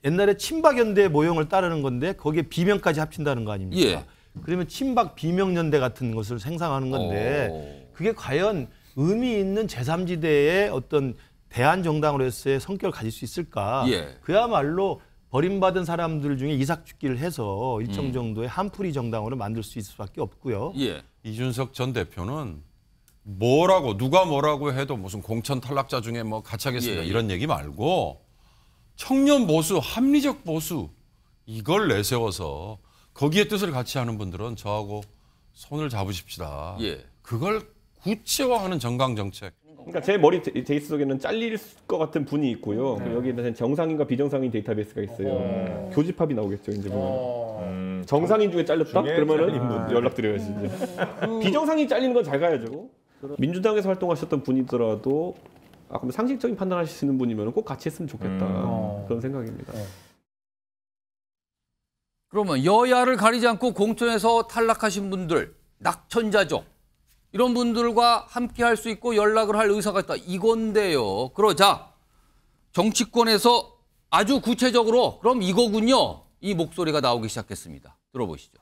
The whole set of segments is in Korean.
옛날에 친박연대 모형을 따르는 건데 거기에 비명까지 합친다는 거 아닙니까? 예. 그러면 친박 비명연대 같은 것을 생성하는 건데 그게 과연 의미 있는 제3지대의 어떤 대한정당으로서의 성격을 가질 수 있을까? 예. 그야말로 버림받은 사람들 중에 이삭죽기를 해서 일정 정도의 한풀이 정당으로 만들 수 있을 수밖에 없고요. 예. 이준석 전 대표는 뭐라고 누가 뭐라고 해도 무슨 공천 탈락자 중에 뭐 같이 하겠습니다. 예, 예. 이런 얘기 말고 청년 보수, 합리적 보수 이걸 내세워서 거기에 뜻을 같이 하는 분들은 저하고 손을 잡으십시다. 예. 그걸 구체화하는 정강 정책. 그러니까 제 머리 데이터 속에는 잘릴 것 같은 분이 있고요. 그리고 여기는 정상인과 비정상인 데이터베이스가 있어요. 교집합이 나오겠죠, 이제 보면. 정상인 중에 잘렸다? 그러면은 연락드려야지. 이제. 비정상인 잘리는 건 잘 가야죠. 민주당에서 활동하셨던 분이더라도 아까 상식적인 판단하실 수 있는 분이면 꼭 같이 했으면 좋겠다. 그런 생각입니다. 그러면 여야를 가리지 않고 공천에서 탈락하신 분들, 낙천자족 이런 분들과 함께 할 수 있고 연락을 할 의사가 있다. 이건데요. 그러자 정치권에서 아주 구체적으로 그럼 이거군요. 이 목소리가 나오기 시작했습니다. 들어보시죠.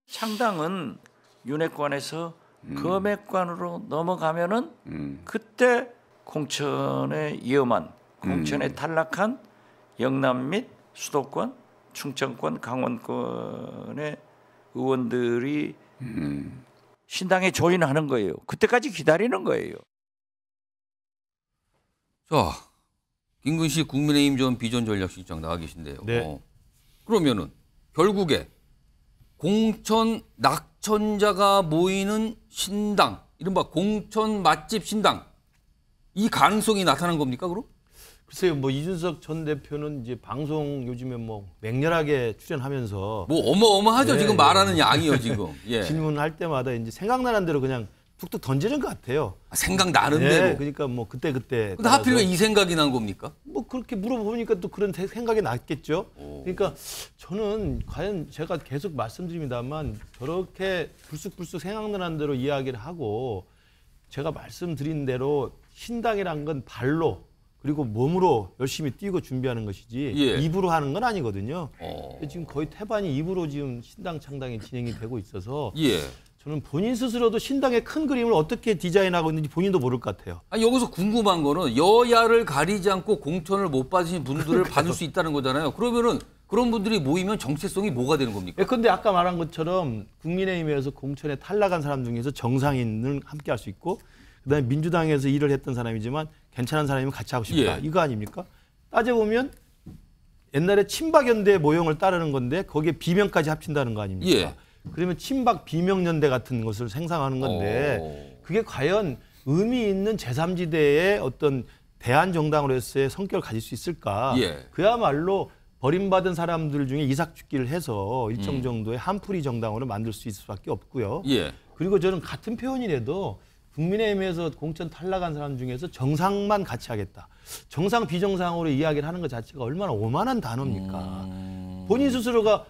창당은 윤핵관에서 검핵관으로 넘어가면은 그때 공천에 위험한 공천에 탈락한 영남 및 수도권, 충청권, 강원권의 의원들이 신당에 조인하는 거예요. 그때까지 기다리는 거예요. 자, 김근식 국민의힘 전 비전전략실장 나와 계신데요. 네. 그러면은 결국에 공천 낙천자가 모이는 신당, 이른바 공천 맛집 신당 이 가능성이 나타난 겁니까, 그럼? 글쎄요, 뭐 이준석 전 대표는 이제 방송 요즘에 뭐 맹렬하게 출연하면서 뭐 어마어마하죠. 네, 지금 말하는 양이요, 지금. 예. 질문할 때마다 이제 생각나는 대로 그냥 툭툭 던지는 것 같아요. 생각나는 네, 대로. 그러니까 뭐 그때. 근데 하필 왜 이 생각이 난 겁니까? 뭐 그렇게 물어보니까 또 그런 생각이 났겠죠. 그러니까 저는 과연 제가 계속 말씀드립니다만 저렇게 불쑥불쑥 생각나는 대로 이야기를 하고 제가 말씀드린 대로 신당이란 건 발로 그리고 몸으로 열심히 뛰고 준비하는 것이지 예. 입으로 하는 건 아니거든요. 지금 거의 태반이 입으로 지금 신당 창당이 진행이 되고 있어서 예. 저는 본인 스스로도 신당의 큰 그림을 어떻게 디자인하고 있는지 본인도 모를 것 같아요. 아니, 여기서 궁금한 거는 여야를 가리지 않고 공천을 못 받으신 분들을 받을 수 있다는 거잖아요. 그러면은 그런 분들이 모이면 정체성이 뭐가 되는 겁니까? 그런데 아까 말한 것처럼 국민의힘에서 공천에 탈락한 사람 중에서 정상인을 함께 할 수 있고 그다음에 민주당에서 일을 했던 사람이지만 괜찮은 사람이면 같이 하고 싶다. 예. 이거 아닙니까? 따져보면 옛날에 친박연대 모형을 따르는 건데 거기에 비명까지 합친다는 거 아닙니까? 예. 그러면 친박 비명연대 같은 것을 생성하는 건데 그게 과연 의미 있는 제3지대의 어떤 대한정당으로서의 성격을 가질 수 있을까? 예. 그야말로 버림받은 사람들 중에 이삭죽기를 해서 일정 정도의 한풀이 정당으로 만들 수 있을 수밖에 없고요. 예. 그리고 저는 같은 표현이라도 국민의힘에서 공천 탈락한 사람 중에서 정상만 같이 하겠다. 정상 비정상으로 이야기를 하는 것 자체가 얼마나 오만한 단어입니까? 본인 스스로가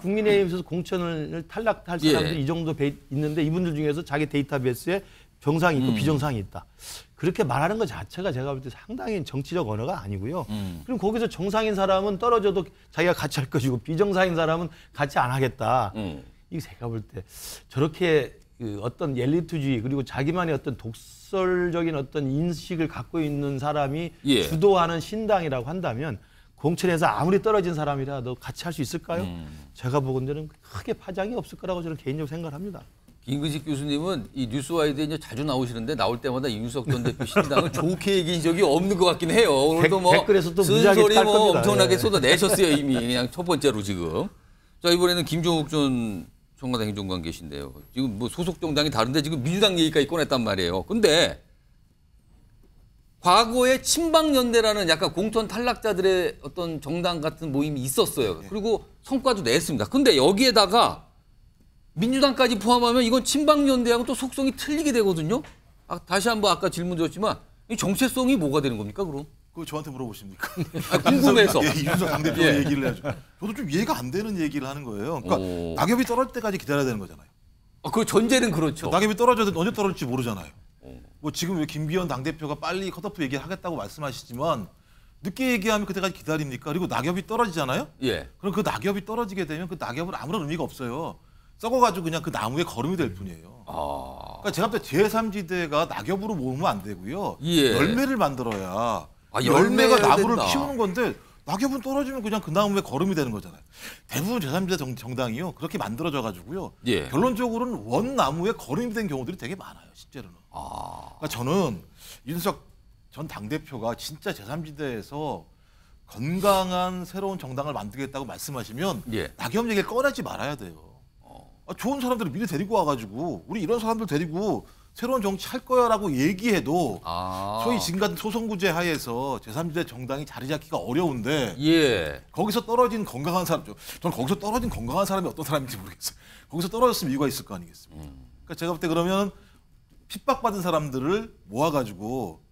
국민의힘에서 공천을 탈락할 사람들이 예. 이 정도 있는데 이분들 중에서 자기 데이터베이스에 정상이 있고 비정상이 있다. 그렇게 말하는 것 자체가 제가 볼 때 상당히 정치적 언어가 아니고요. 그럼 거기서 정상인 사람은 떨어져도 자기가 같이 할 것이고 비정상인 사람은 같이 안 하겠다. 이게 제가 볼 때 저렇게 그 어떤 엘리트주의 그리고 자기만의 어떤 독설적인 어떤 인식을 갖고 있는 사람이 예. 주도하는 신당이라고 한다면 공천에서 아무리 떨어진 사람이라도 같이 할 수 있을까요? 제가 보건대는 크게 파장이 없을 거라고 저는 개인적으로 생각을 합니다. 김근식 교수님은 이 뉴스와이드에 이제 자주 나오시는데 나올 때마다 이준석 전 대표 신당을 좋게 얘기한 적이 없는 것 같긴 해요. 오늘도 뭐 댓글에서 또 무지하게 쓴소리 깔 뭐 겁니다. 엄청나게 예. 쏟아내셨어요 이미 그냥 첫 번째로 지금. 자 이번에는 김종욱 전 청와대 행정관계신데요. 지금 뭐 소속 정당이 다른데 지금 민주당 얘기까지 꺼냈단 말이에요. 근데 과거에 친박연대라는 약간 공천 탈락자들의 어떤 정당 같은 모임이 있었어요. 그리고 성과도 냈습니다. 근데 여기에다가 민주당까지 포함하면 이건 친박연대하고 또 속성이 틀리게 되거든요. 다시 한번 아까 질문 드렸지만 이 정체성이 뭐가 되는 겁니까 그럼? 그거 저한테 물어보십니까? 궁금해서. 이준석 당대표 예. 얘기를 해야죠. 저도 좀 이해가 안 되는 얘기를 하는 거예요. 그러니까 낙엽이 떨어질 때까지 기다려야 되는 거잖아요. 그 전제는 그렇죠. 낙엽이 떨어져도 언제 떨어질지 모르잖아요. 뭐 지금 왜 김기현 당대표가 빨리 컷오프 얘기를 하겠다고 말씀하시지만 늦게 얘기하면 그때까지 기다립니까? 그리고 낙엽이 떨어지잖아요. 예. 그럼 그 낙엽이 떨어지게 되면 그 낙엽은 아무런 의미가 없어요. 썩어가지고 그냥 그 나무에 거름이 될 뿐이에요. 그러니까 제가 볼 때 제3지대가 낙엽으로 모으면 안 되고요. 예. 열매를 만들어야 열매가 열매가 나무를 된다. 키우는 건데 낙엽은 떨어지면 그냥 그 나무에 거름이 되는 거잖아요. 대부분 제3지대 정당이요. 그렇게 만들어져 가지고요. 예. 결론적으로는 원 나무에 거름이 된 경우들이 되게 많아요. 실제로는. 그러니까 저는 윤석 전 당대표가 진짜 제3지대에서 건강한 새로운 정당을 만들겠다고 말씀하시면 예. 낙엽 얘기를 꺼내지 말아야 돼요. 좋은 사람들을 미리 데리고 와가지고 우리 이런 사람들 데리고 새로운 정치 할 거야라고 얘기해도 소위 지금 같은 소선구제 하에서 제3지대 정당이 자리 잡기가 어려운데 예. 거기서 떨어진 건강한 사람, 저는 거기서 떨어진 건강한 사람이 어떤 사람인지 모르겠어요. 거기서 떨어졌으면 이유가 있을 거 아니겠습니까? 그러니까 제가 볼 때 그러면 핍박받은 사람들을 모아가지고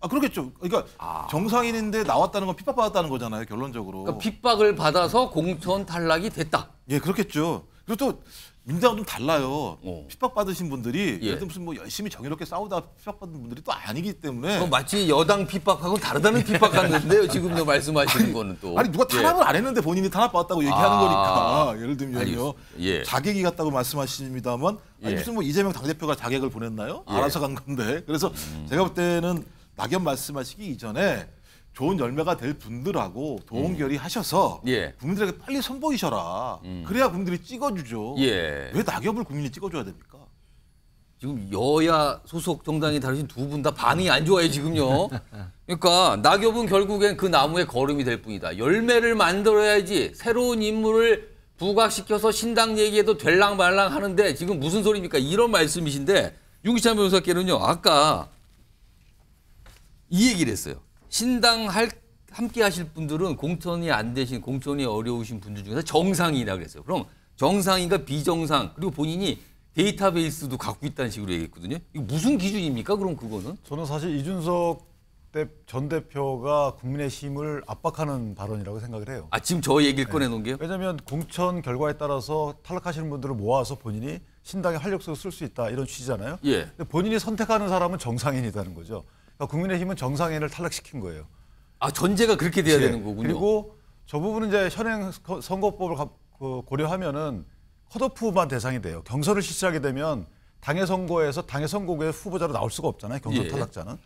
그러겠죠. 그러니까 정상인인데 나왔다는 건 핍박받았다는 거잖아요. 결론적으로. 그러니까 핍박을 받아서 공천 탈락이 됐다. 예, 그렇겠죠. 그리고 또 민주당은 좀 달라요. 핍박받으신 분들이 예. 예를 들면 무슨 뭐 열심히 정의롭게 싸우다가 핍박받은 분들이 또 아니기 때문에 마치 여당 핍박하고는 다르다는 핍박 같는데요. 지금요 말씀하시는 거는 또. 아니 누가 탄압을 안 했는데 본인이 탄압받았다고 얘기하는 거니까 예를 들면요. 예. 자객이 갔다고 말씀하십니다만 아니, 무슨 뭐 이재명 당대표가 자객을 보냈나요? 예. 알아서 간 건데. 그래서 제가 볼 때는 낙엽 말씀하시기 이전에 좋은 열매가 될 분들하고 도움결의 하셔서 예. 국민들에게 빨리 선보이셔라. 그래야 국민들이 찍어주죠. 예. 왜 낙엽을 국민이 찍어줘야 됩니까? 지금 여야 소속 정당이 다르신 두 분 다 반응이 안 좋아요, 지금요. 그러니까 낙엽은 결국엔 그 나무의 거름이 될 뿐이다. 열매를 만들어야지 새로운 인물을 부각시켜서 신당 얘기해도 될랑말랑 하는데 지금 무슨 소리입니까? 이런 말씀이신데 윤기찬 변호사께는요. 아까 이 얘기를 했어요. 신당 함께 하실 분들은 공천이 안 되신, 공천이 어려우신 분들 중에서 정상이라고 그랬어요. 그럼 정상인가 비정상, 그리고 본인이 데이터베이스도 갖고 있다는 식으로 얘기했거든요. 이거 무슨 기준입니까? 그럼 그거는? 저는 사실 이준석 전 대표가 국민의힘을 압박하는 발언이라고 생각을 해요. 지금 저 얘기를 꺼내놓은 게요? 왜냐하면 공천 결과에 따라서 탈락하시는 분들을 모아서 본인이 신당의 활력소를 쓸 수 있다 이런 취지잖아요. 예. 근데 본인이 선택하는 사람은 정상인이라는 거죠. 그러니까 국민의힘은 정상인을 탈락시킨 거예요. 전제가 그렇게 돼야 되는 거군요. 그리고 저 부분은 이제 현행 선거법을 고려하면은 컷오프만 대상이 돼요. 경선을 실시하게 되면 당의 선거에서 당의 선거구의 후보자로 나올 수가 없잖아요. 경선 예. 탈락자는.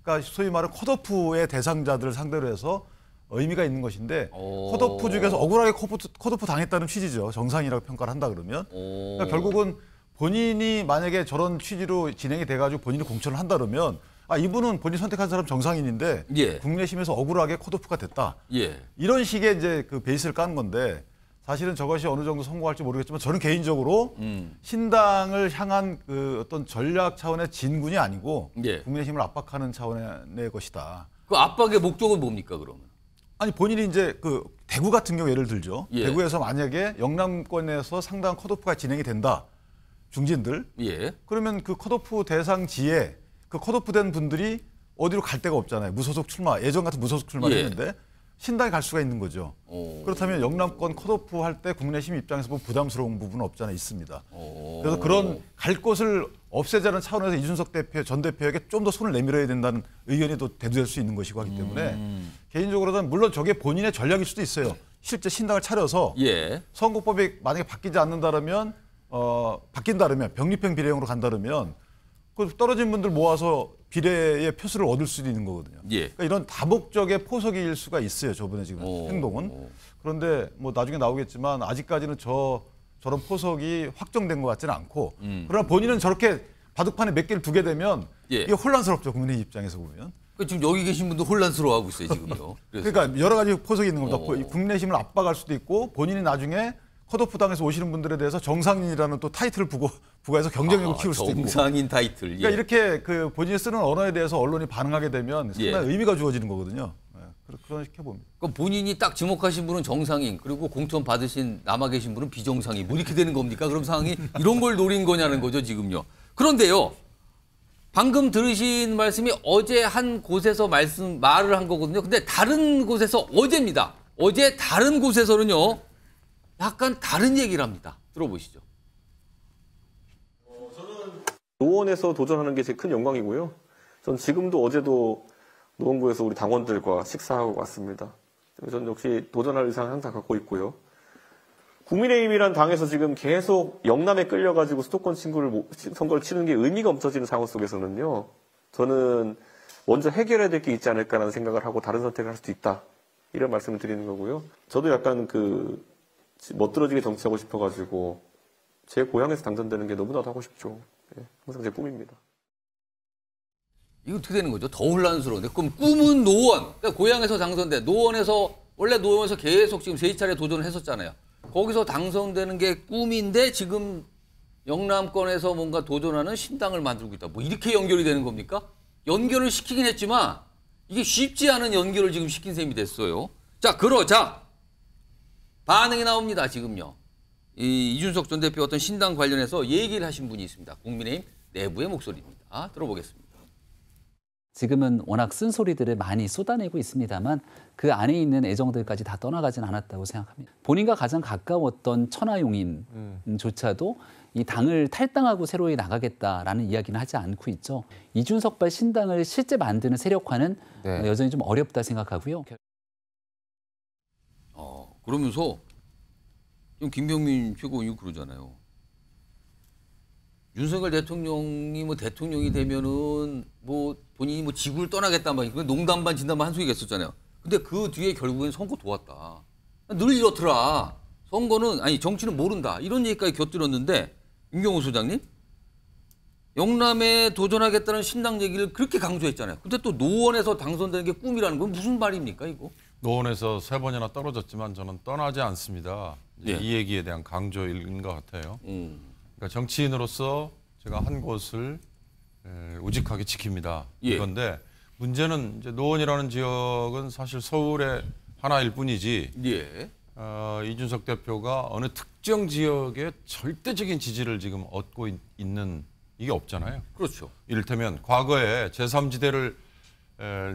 그러니까 소위 말하는 컷오프의 대상자들을 상대로 해서 의미가 있는 것인데 컷오프 중에서 억울하게 컷오프 당했다는 취지죠. 정상이라고 평가를 한다 그러면. 그러니까 결국은 본인이 만약에 저런 취지로 진행이 돼가지고 본인이 공천을 한다 그러면 이분은 본인이 선택한 사람 정상인인데 예. 국내심에서 억울하게 컷오프가 됐다. 예. 이런 식의 이제 그 베이스를 까는 건데 사실은 저것이 어느 정도 성공할지 모르겠지만 저는 개인적으로 신당을 향한 그 어떤 전략 차원의 진군이 아니고 예. 국민의힘을 압박하는 차원의 것이다. 그 압박의 목적은 뭡니까 그러면? 아니 본인이 이제 그 대구 같은 경우 예를 들죠. 예. 대구에서 만약에 영남권에서 상당한 컷오프가 진행이 된다. 중진들. 예. 그러면 그 컷오프 대상지에 그 컷오프된 분들이 어디로 갈 데가 없잖아요. 무소속 출마, 예전 같은 무소속 출마를 예. 했는데 신당에 갈 수가 있는 거죠. 그렇다면 영남권 컷오프 할 때 국민의힘 입장에서 보면 부담스러운 부분은 없지 않아 있습니다. 그래서 그런 갈 곳을 없애자는 차원에서 이준석 전 대표에게 좀 더 손을 내밀어야 된다는 의견이 또 대두될 수 있는 것이고 하기 때문에 개인적으로는 물론 저게 본인의 전략일 수도 있어요. 실제 신당을 차려서 예. 선거법이 만약에 바뀌지 않는다면 바뀐다면 병립형 비례형으로 간다면 그 떨어진 분들 모아서 비례의 표수를 얻을 수도 있는 거거든요. 예. 그러니까 이런 다목적의 포석일 수가 있어요. 저번에 지금 행동은. 그런데 뭐 나중에 나오겠지만 아직까지는 저런 포석이 확정된 것 같지는 않고 그러나 본인은 저렇게 바둑판에 몇 개를 두게 되면 예. 이게 혼란스럽죠. 국민의 입장에서 보면. 지금 여기 계신 분도 혼란스러워하고 있어요 지금요. 그러니까 여러 가지 포석이 있는 겁니다. 국민의힘을 압박할 수도 있고 본인이 나중에 컷오프 당에서 오시는 분들에 대해서 정상인이라는 또 타이틀을 부과해서 경쟁력을 키울 수도 있고. 정상인 타이틀. 예. 그러니까 이렇게 그 본인이 쓰는 언어에 대해서 언론이 반응하게 되면 상당히 예. 의미가 주어지는 거거든요. 그런 식으로 봅니다. 그럼 본인이 딱 지목하신 분은 정상인, 그리고 공천 받으신 남아 계신 분은 비정상인, 뭐 이렇게 되는 겁니까? 그럼 상황이 이런 걸 노린 거냐는 거죠 지금요. 그런데요, 방금 들으신 말씀이 어제 한 곳에서 말을 한 거거든요. 근데 다른 곳에서 어제입니다. 어제 다른 곳에서는요, 약간 다른 얘기를 합니다. 들어보시죠. 노원에서 도전하는 게 제 큰 영광이고요. 전 지금도 어제도 노원구에서 우리 당원들과 식사하고 왔습니다. 저는 역시 도전할 의사는 항상 갖고 있고요. 국민의힘이란 당에서 지금 계속 영남에 끌려가지고 수도권 선거를 치르는 게 의미가 없어지는 상황 속에서는요. 저는 먼저 해결해야 될 게 있지 않을까라는 생각을 하고 다른 선택을 할 수도 있다. 이런 말씀을 드리는 거고요. 저도 약간 멋들어지게 정치하고 싶어가지고 제 고향에서 당선되는 게 너무나도 하고 싶죠. 네, 항상 제 꿈입니다. 이거 어떻게 되는 거죠? 더 혼란스러운데. 그럼 꿈은 노원. 그러니까 고향에서 당선돼. 원래 노원에서 계속 지금 3차례 도전을 했었잖아요. 거기서 당선되는 게 꿈인데 지금 영남권에서 뭔가 도전하는 신당을 만들고 있다. 뭐 이렇게 연결이 되는 겁니까? 연결을 시키긴 했지만 이게 쉽지 않은 연결을 지금 시킨 셈이 됐어요. 자, 그러자 반응이 나옵니다. 지금요. 이준석 전 대표 어떤 신당 관련해서 얘기를 하신 분이 있습니다. 국민의힘 내부의 목소리입니다. 들어보겠습니다. 지금은 워낙 쓴소리들을 많이 쏟아내고 있습니다만 그 안에 있는 애정들까지 다 떠나가진 않았다고 생각합니다. 본인과 가장 가까웠던 천하용인조차도 이 당을 탈당하고 새로이 나가겠다라는 이야기는 하지 않고 있죠. 이준석발 신당을 실제 만드는 세력화는 여전히 좀 어렵다 생각하고요. 그러면서 김병민 최고위원이 그러잖아요. 윤석열 대통령이 대통령이 되면은 본인이 지구를 떠나겠다 농담 반 진담 반 한 소리가 있었잖아요. 근데 그 뒤에 결국엔 선거 도왔다. 늘 이렇더라. 정치는 모른다. 이런 얘기까지 곁들였는데 윤경호 소장님, 영남에 도전하겠다는 신당 얘기를 그렇게 강조했잖아요. 근데 또 노원에서 당선되는 게 꿈이라는 건 무슨 말입니까, 이거? 노원에서 3번이나 떨어졌지만 저는 떠나지 않습니다. 이 얘기에 대한 강조인 것 같아요. 그러니까 정치인으로서 제가 한 곳을 우직하게 지킵니다. 이건데 문제는 이제 노원이라는 지역은 사실 서울의 하나일 뿐이지 이준석 대표가 어느 특정 지역의 절대적인 지지를 지금 얻고 있는 이게 없잖아요. 그렇죠. 이를테면 과거에 제3지대를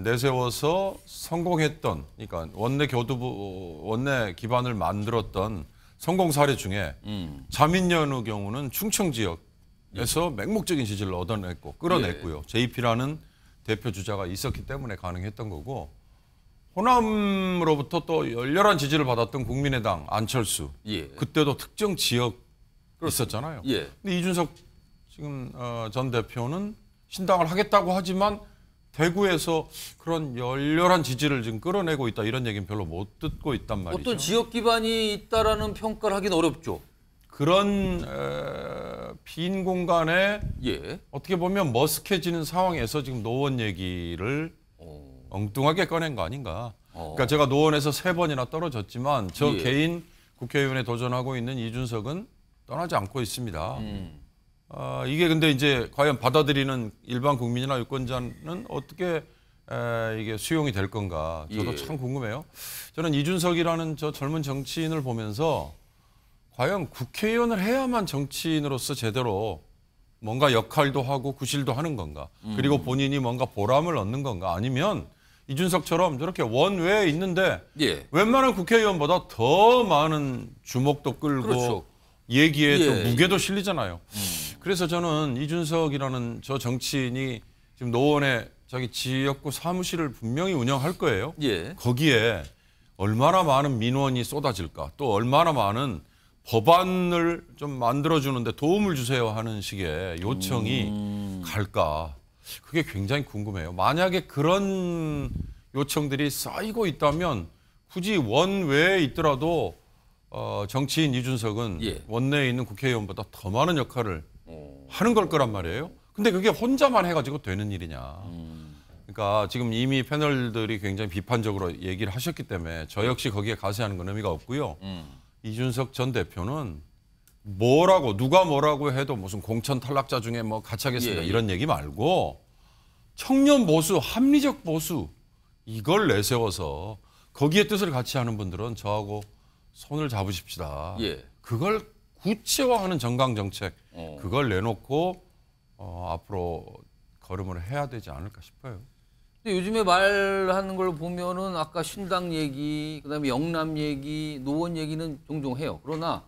내세워서 성공했던, 그러니까 원내 기반을 만들었던 성공 사례 중에 자민련의 경우는 충청 지역에서 맹목적인 지지를 얻어냈고 끌어냈고요. JP라는 대표 주자가 있었기 때문에 가능했던 거고, 호남으로부터 또 열렬한 지지를 받았던 국민의당 안철수, 그때도 특정 지역 있었잖아요. 근데 이준석 지금 전 대표는 신당을 하겠다고 하지만 대구에서 그런 열렬한 지지를 지금 끌어내고 있다, 이런 얘기는 별로 못 듣고 있단 말이죠. 어떤 지역 기반이 있다라는 평가를 하긴 어렵죠. 그런 빈 공간에 어떻게 보면 머쓱해지는 상황에서 지금 노원 얘기를 엉뚱하게 꺼낸 거 아닌가. 그러니까 제가 노원에서 3번이나 떨어졌지만 저 개인 국회의원에 도전하고 있는 이준석은 떠나지 않고 있습니다. 이게 근데 이제 과연 받아들이는 일반 국민이나 유권자는 어떻게 이게 수용이 될 건가, 저도 참 궁금해요. 저는 이준석이라는 저 젊은 정치인을 보면서 과연 국회의원을 해야만 정치인으로서 제대로 뭔가 역할도 하고 구실도 하는 건가, 그리고 본인이 뭔가 보람을 얻는 건가, 아니면 이준석처럼 저렇게 원외에 있는데 웬만한 국회의원보다 더 많은 주목도 끌고 얘기에 또 무게도 실리잖아요. 그래서 저는 이준석이라는 저 정치인이 지금 노원에 자기 지역구 사무실을 분명히 운영할 거예요. 거기에 얼마나 많은 민원이 쏟아질까, 또 얼마나 많은 법안을 좀 만들어주는데 도움을 주세요 하는 식의 요청이 갈까, 그게 굉장히 궁금해요. 만약에 그런 요청들이 쌓이고 있다면 굳이 원외에 있더라도 정치인 이준석은 원내에 있는 국회의원보다 더 많은 역할을 하는 걸 거란 말이에요. 근데 그게 혼자만 해가지고 되는 일이냐. 그러니까 지금 이미 패널들이 굉장히 비판적으로 얘기를 하셨기 때문에 저 역시 거기에 가세하는 건 의미가 없고요. 이준석 전 대표는 누가 뭐라고 해도 무슨 공천 탈락자 중에 같이 하겠습니다, 이런 얘기 말고 청년 보수, 합리적 보수, 이걸 내세워서 거기에 뜻을 같이 하는 분들은 저하고 손을 잡으십시다. 그걸 구체화하는 정강정책, 그걸 내놓고 앞으로 걸음을 해야 되지 않을까 싶어요. 근데 요즘에 말하는 걸 보면은 아까 신당 얘기, 그다음에 영남 얘기, 노원 얘기는 종종 해요. 그러나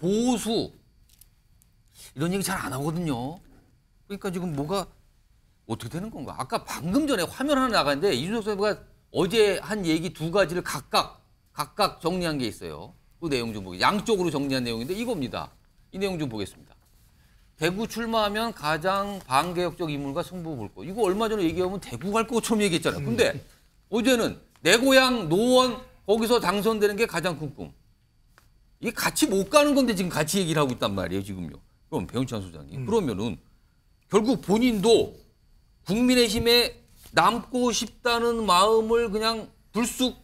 보수 이런 얘기 잘 안 하거든요. 그러니까 지금 뭐가 어떻게 되는 건가? 아까 방금 전에 화면 하나 나갔는데 이준석 대표가 어제 한 얘기 두 가지를 각각 정리한 게 있어요. 그 내용 좀 보겠습니다. 양쪽으로 정리한 내용인데 이겁니다. 이 내용 좀 보겠습니다. 대구 출마하면 가장 반개혁적 인물과 승부 볼 거. 이거 얼마 전에 얘기하면 대구 갈 것처럼 얘기했잖아요. 근데 어제는 내 고향 노원 거기서 당선되는 게 가장 큰 꿈. 이게 같이 못 가는 건데 지금 같이 얘기를 하고 있단 말이에요, 지금요. 그럼 배은찬 소장님. 그러면은 결국 본인도 국민의힘에 남고 싶다는 마음을 그냥 불쑥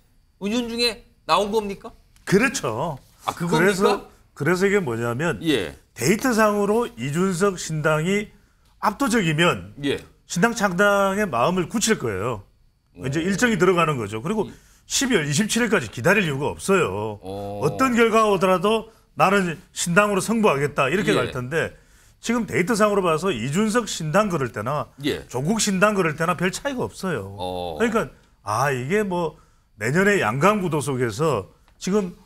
은연중에 나온 겁니까? 그렇죠. 아, 그겁니까? 그래서 이게 뭐냐면 예. 데이터상으로 이준석 신당이 압도적이면 예. 신당 창당의 마음을 굳힐 거예요. 이제 일정이 들어가는 거죠. 그리고 12월 27일까지 기다릴 이유가 없어요. 어떤 결과가 오더라도 나는 신당으로 승부하겠다 이렇게 예. 갈 텐데 지금 데이터상으로 봐서 이준석 신당 걸을 때나 예. 조국 신당 걸을 때나 별 차이가 없어요. 그러니까 이게 뭐 내년에 양강구도 속에서 지금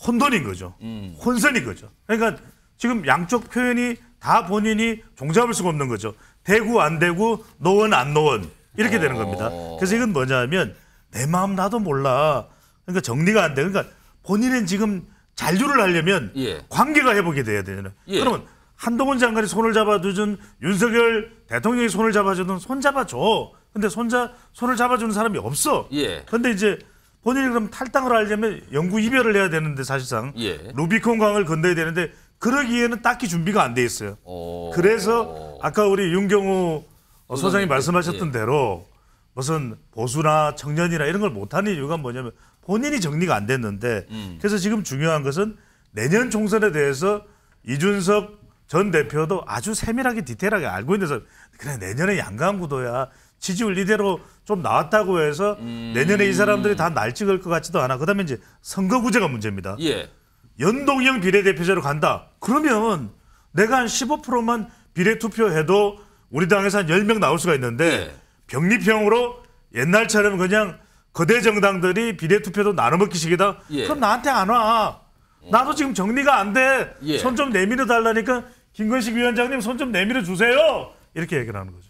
혼돈인 거죠. 혼선인 거죠. 그러니까 지금 양쪽 표현이 다 본인이 종잡을 수가 없는 거죠. 대구 안 대구, 노원 안 노원 이렇게 되는 겁니다. 그래서 이건 뭐냐면 내 마음 나도 몰라. 그러니까 정리가 안 돼. 그러니까 본인은 지금 잔류를 하려면 예. 관계가 회복이 돼야 되잖아요. 예. 그러면 한동훈 장관이 손을 잡아주든 윤석열 대통령이 손을 잡아주든 손 잡아줘. 근데 손을 잡아주는 사람이 없어. 예. 근데 이제 본인이 그럼 탈당을 하려면 영구 이별을 해야 되는데 사실상 예. 루비콘 강을 건너야 되는데 그러기에는 딱히 준비가 안 돼 있어요. 그래서 아까 우리 윤경호 소장이 말씀하셨던 예. 대로 무슨 보수나 청년이나 이런 걸 못하는 이유가 뭐냐면 본인이 정리가 안 됐는데 그래서 지금 중요한 것은 내년 총선에 대해서 이준석 전 대표도 아주 세밀하게 디테일하게 알고 있는 사람. 그래 내년에 양강구도야. 지지율 이대로 좀 나왔다고 해서 내년에 이 사람들이 다 날 찍을 것 같지도 않아. 그다음에 이제 선거구제가 문제입니다. 예. 연동형 비례대표제로 간다. 그러면 내가 한 15%만 비례투표해도 우리 당에서 한 10명 나올 수가 있는데 예. 병립형으로 옛날처럼 그냥 거대 정당들이 비례투표도 나눠먹기식이다. 예. 그럼 나한테 안 와. 나도 지금 정리가 안 돼. 예. 손 좀 내밀어 달라니까 김건식 위원장님 손 좀 내밀어 주세요. 이렇게 얘기를 하는 거죠.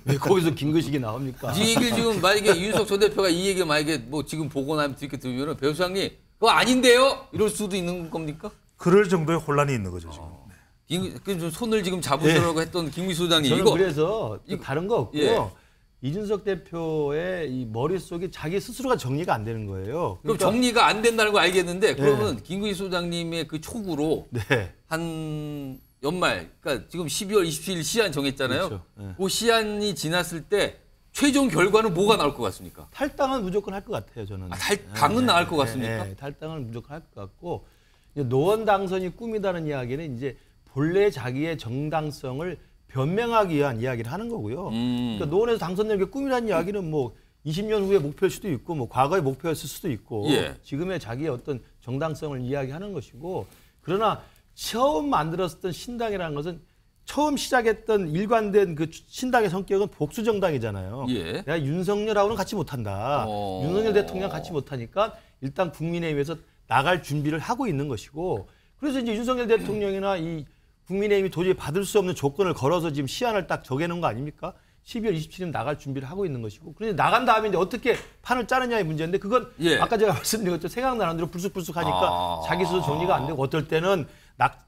왜 거기서 김근식이 나옵니까? 이 얘기를 지금 만약에 이준석 전 대표가 이 얘기를 만약에 뭐 지금 보고 나면 이렇게 들으면 배우 소장님 그거 아닌데요? 이럴 수도 있는 겁니까? 그럴 정도의 혼란이 있는 거죠 지금. 좀 손을 지금 잡으시려고 했던 김미수 소장님 저는 이거 그래서 다른 거 없고요. 예. 이준석 대표의 이 머릿속에 자기 스스로가 정리가 안 되는 거예요. 그럼 정리가 안 된다는 거 알겠는데 그러면 김구희 소장님의 그 촉으로 네. 한 연말 그러니까 지금 12월 27일 시한 정했잖아요. 그렇죠. 네. 그 시한이 지났을 때 최종 결과는 뭐가 나올 것 같습니까? 탈당은 무조건 할 것 같아요, 저는. 탈당은 나올 것 같습니까? 네, 탈당을 무조건 할 것 같고 이제 노원 당선이 꿈이다는 이야기는 이제 본래 자기의 정당성을 변명하기 위한 이야기를 하는 거고요. 그러니까 노원에서 당선되는 게 꿈이라는 이야기는 뭐 20년 후에 목표일 수도 있고 뭐 과거의 목표였을 수도 있고 예. 지금의 자기의 어떤 정당성을 이야기하는 것이고 그러나 처음 만들었던 신당이라는 것은 처음 시작했던 일관된 그 신당의 성격은 복수 정당이잖아요. 예. 내가 윤석열하고는 같이 못한다. 윤석열 대통령 같이 못하니까 일단 국민의힘에서 나갈 준비를 하고 있는 것이고 그래서 이제 윤석열 대통령이나 이 국민의힘이 도저히 받을 수 없는 조건을 걸어서 지금 시한을 딱 정해놓은 거 아닙니까? 12월 27일 나갈 준비를 하고 있는 것이고 그런데 나간 다음에 이제 어떻게 판을 짜느냐의 문제인데 그건 예. 아까 제가 말씀드린 것처럼 생각나는 대로 불쑥불쑥 하니까 자기 스스로 정리가 안 되고 어떨 때는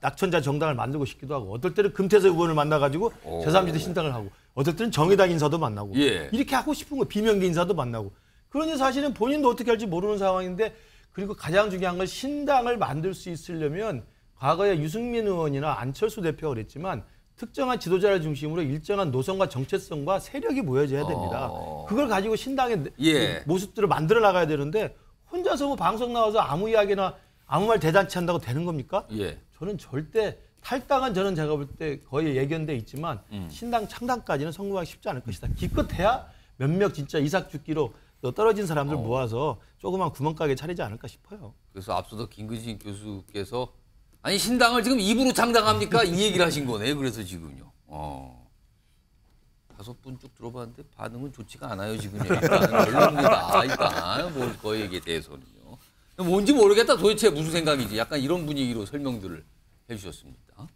낙천자 정당을 만들고 싶기도 하고 어떨 때는 금태섭 의원을 만나가지고 제3지대 신당을 하고 어떨 때는 정의당 인사도 만나고 예. 이렇게 하고 싶은 거 비명계 인사도 만나고 그러니 사실은 본인도 어떻게 할지 모르는 상황인데 그리고 가장 중요한 건 신당을 만들 수 있으려면 과거에 유승민 의원이나 안철수 대표가 그랬지만 특정한 지도자를 중심으로 일정한 노선과 정체성과 세력이 모여져야 됩니다. 그걸 가지고 신당의 예. 모습들을 만들어 나가야 되는데 혼자서 뭐 방송 나와서 아무 이야기나 아무 말 대잔치 한다고 되는 겁니까? 예. 저는 절대 탈당은 저는 제가 볼 때 거의 예견돼 있지만 신당 창당까지는 성공하기 쉽지 않을 것이다. 기껏해야 몇몇 진짜 이삭죽기로 떨어진 사람들 모아서 조그만 구멍가게 차리지 않을까 싶어요. 그래서 앞서서 김근식 교수께서 아니 신당을 지금 입으로 창당합니까? 이 얘기를 하신 거네요. 그래서 지금요. 5분 쭉 들어봤는데 반응은 좋지가 않아요. 지금요. 일단 별로입니다. 일단 뭐 거에게 대해서는요. 뭔지 모르겠다. 도대체 무슨 생각이지? 약간 이런 분위기로 설명들을 해주셨습니다.